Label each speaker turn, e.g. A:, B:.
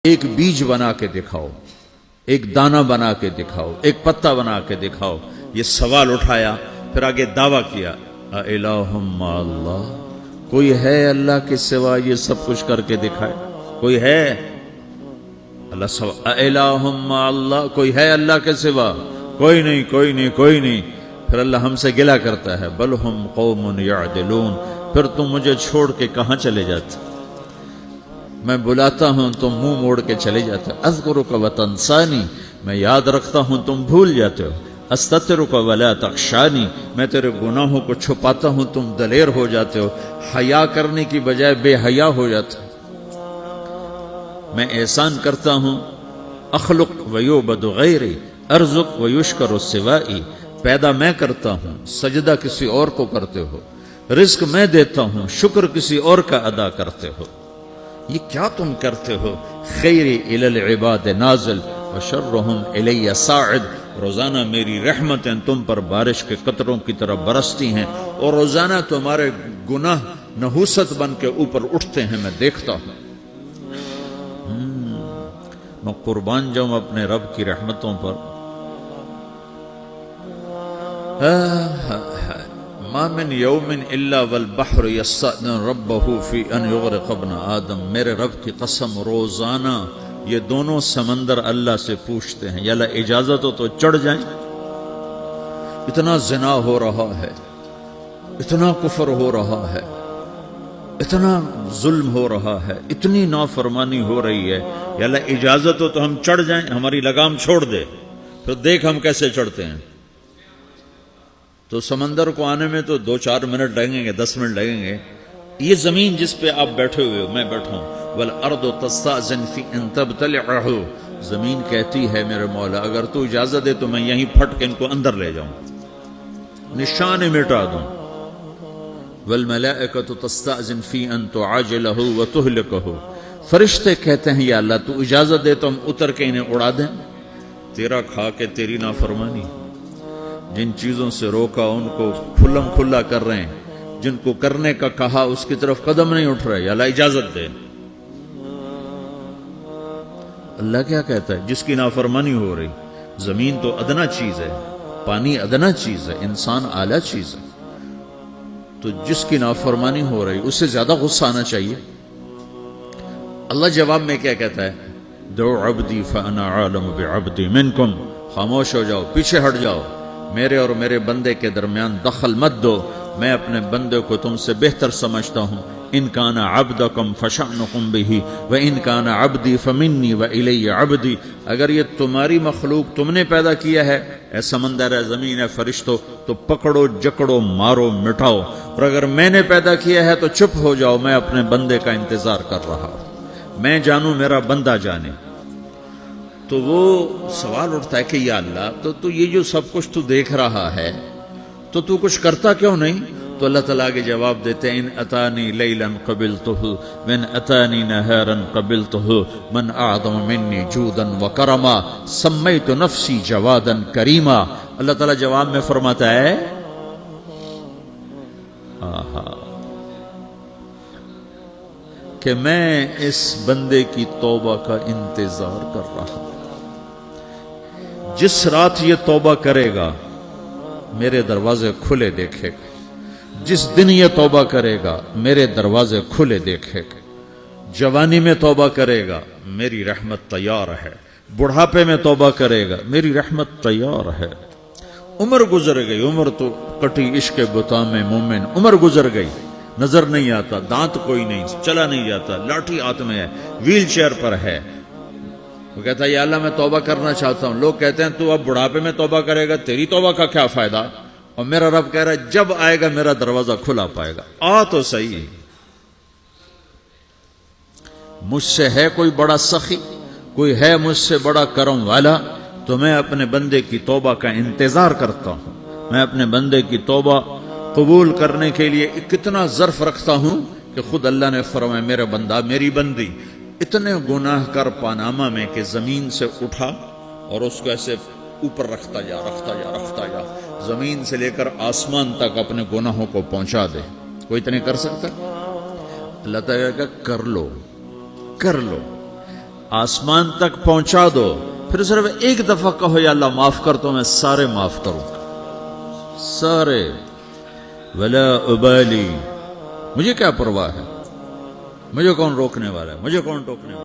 A: ایک بیج بنا کے دکھاؤ، ایک دانہ بنا کے دکھاؤ، ایک پتا بنا کے دکھاؤ۔ یہ سوال اٹھایا، پھر آگے دعویٰ کیا، اِلٰہٌ مع اللہ، کوئی ہے اللہ کے سوا یہ سب کچھ کر کے دکھائے؟ کوئی ہے؟ اللہ سوا اِلٰہٌ مع اللہ، کوئی ہے اللہ کے سوا؟ کوئی نہیں، کوئی نہیں، کوئی نہیں۔ پھر اللہ ہم سے گلہ کرتا ہے، بل ہم قوم یعدلون، پھر تم مجھے چھوڑ کے کہاں چلے جاتے؟ میں بلاتا ہوں تم منہ موڑ کے چلے جاتے ہو۔ اذکرک وتنسانی، میں یاد رکھتا ہوں تم بھول جاتے ہو۔ استترک ولا تخشانی، میں تیرے گناہوں کو چھپاتا ہوں تم دلیر ہو جاتے ہو، حیا کرنے کی بجائے بے حیا ہو جاتے ہو۔ میں احسان کرتا ہوں، اخلق ویعبد غیری، ارزق ویشکر سوائی، پیدا میں کرتا ہوں، سجدہ کسی اور کو کرتے ہو، رزق میں دیتا ہوں، شکر کسی اور کا ادا کرتے ہو۔ یہ کیا تم کرتے ہو؟ خیری الی العباد نازل وشرہم الی صاعد، روزانہ میری رحمتیں تم پر بارش کے قطروں کی طرح برستی ہیں، اور روزانہ تمہارے گناہ نحوست بن کے اوپر اٹھتے ہیں، میں دیکھتا ہوں۔ میں قربان جاؤں اپنے رب کی رحمتوں پر۔ ما من یوم الا والبحر یستأذن ربہ فی ان یغرق ابن آدم، میرے رب کی قسم روزانہ یہ دونوں سمندر اللہ سے پوچھتے ہیں، یا اللہ اجازت ہو تو چڑھ جائیں۔ اتنا زنا ہو رہا ہے، اتنا کفر ہو رہا ہے، اتنا ظلم ہو رہا ہے، اتنی نافرمانی ہو رہی ہے، یا اللہ اجازت ہو تو ہم چڑھ جائیں، ہماری لگام چھوڑ دے، پھر دیکھ ہم کیسے چڑھتے ہیں۔ تو سمندر کو آنے میں تو 2-4 منٹ لگیں گے، 10 منٹ لگیں گے۔ یہ زمین جس پہ آپ بیٹھے ہوئے ہو، میں بیٹھا ہوں، وَالْأَرْضُ تَسْتَأْذِنُ فِي أَن تَبْتَلِعَهُ، زمین کہتی ہے میرے مولا اگر تو اجازت دے تو میں یہیں پھٹ کے ان کو اندر لے جاؤں، نشان مٹا دوں۔ وَالْمَلَائِكَةُ تَسْتَأْذِنُ فِي أَن تُعَاجِلَهُ وَتُهْلِكَهُ، فرشتے کہتے ہیں یا اللہ تو اجازت دے تو ہم اتر کے انہیں اڑا دیں۔ تیرا کھا کے تیری نافرمانی، جن چیزوں سے روکا ان کو کھلم کھلا کر رہے ہیں، جن کو کرنے کا کہا اس کی طرف قدم نہیں اٹھ رہے، یا اللہ اجازت دے۔ اللہ کیا کہتا ہے؟ جس کی نافرمانی ہو رہی، زمین تو ادنا چیز ہے، پانی ادنا چیز ہے، انسان اعلیٰ چیز ہے، تو جس کی نافرمانی ہو رہی اس سے زیادہ غصہ آنا چاہیے۔ اللہ جواب میں کیا کہتا ہے؟ دعو عبدی فانا عالم بعبدی منکم، خاموش ہو جاؤ، پیچھے ہٹ جاؤ، میرے اور میرے بندے کے درمیان دخل مت دو، میں اپنے بندے کو تم سے بہتر سمجھتا ہوں۔ ان کان عبدکم فشأنکم بہ وان کان عبدی فمنی والی عبدی، اگر یہ تمہاری مخلوق تم نے پیدا کیا ہے، اے سمندر ہے، زمین ہے، فرشتوں، تو پکڑو جکڑو مارو مٹاؤ، اور اگر میں نے پیدا کیا ہے تو چپ ہو جاؤ، میں اپنے بندے کا انتظار کر رہا ہوں، میں جانوں میرا بندہ جانے۔ تو وہ سوال اٹھتا ہے کہ یا اللہ تو یہ جو سب کچھ تو دیکھ رہا ہے تو کچھ کرتا کیوں نہیں؟ تو اللہ تعالیٰ کے جواب دیتے ہیں، ان اتانی لیلا قبلتہ من اتانی نہارا قبلتہ من اعظم منی جودا وکرما سمیت نفسی جوادا کریما۔ اللہ تعالیٰ جواب میں فرماتا ہے کہ میں اس بندے کی توبہ کا انتظار کر رہا ہوں۔ جس رات یہ توبہ کرے گا میرے دروازے کھلے دیکھے گا، جس دن یہ توبہ کرے گا میرے دروازے کھلے دیکھے گا۔ جوانی میں توبہ کرے گا میری رحمت تیار ہے، بڑھاپے میں توبہ کرے گا میری رحمت تیار ہے۔ عمر گزر گئی، عمر تو کٹی عشق بتا میں مومن، عمر گزر گئی، نظر نہیں آتا، دانت کوئی نہیں، چلا نہیں جاتا، لاٹھی ہاتھ میں ہے، ویل چیئر پر ہے۔ وہ کہتا ہے یا اللہ میں توبہ کرنا چاہتا ہوں۔ لوگ کہتے ہیں تو اب بڑھاپے میں توبہ کرے گا، تیری توبہ کا کیا فائدہ؟ اور میرا رب کہہ رہا ہے جب آئے گا میرا دروازہ کھلا پائے گا، آ تو صحیح۔ مجھ سے ہے کوئی بڑا سخی، کوئی ہے مجھ سے بڑا کرم والا، تو میں اپنے بندے کی توبہ کا انتظار کرتا ہوں۔ میں اپنے بندے کی توبہ قبول کرنے کے لیے کتنا ظرف رکھتا ہوں کہ خود اللہ نے فرمایا میرا بندہ میری بندی اتنے گناہ کر پاناما میں کہ زمین سے اٹھا اور اس کو ایسے اوپر رکھتا جا، زمین سے لے کر آسمان تک اپنے گناہوں کو پہنچا دے۔ کوئی اتنے کر سکتا؟ اللہ تعالیٰ کا کر لو، آسمان تک پہنچا دو، پھر صرف ایک دفعہ کہو یا اللہ معاف کر تو میں سارے معاف کروں گا، سارے، ولا ابالی، مجھے کیا پرواہ ہے، مجھے کون روکنے والا ہے، مجھے کون ٹوکنے والا ہے۔